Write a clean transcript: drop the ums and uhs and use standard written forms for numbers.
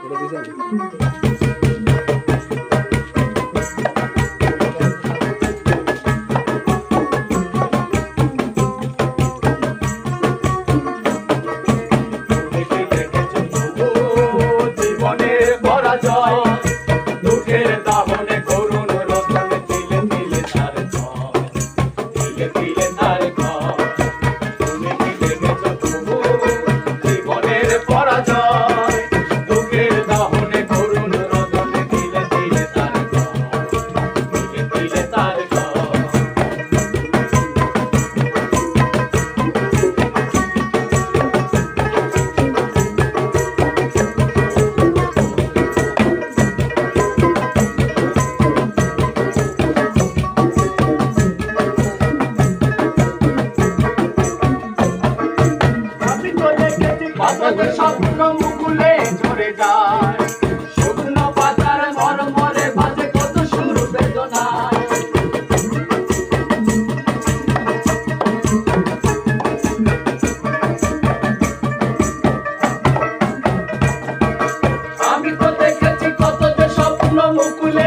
জীবনের পরাজয় দুঃখের দাহনে করুণ রতন তিলে তিলে তার ঘর, তিলে তিলে তার ঘর। তুমি কি দেখেছো তবু জীবনের পরাজয় দুঃখের দাহনে করুণ রতন তিলে তিলে তার ঘর, তিলে তিলে তার ঘর। বাতাসের স্বপ্ন মুকুলে ঝরে যায়, শুকনো পাতার মরমরে বাজে কত সুর বেদনায়। আমি তো দেখেছি কত যে স্বপ্ন মুকুলে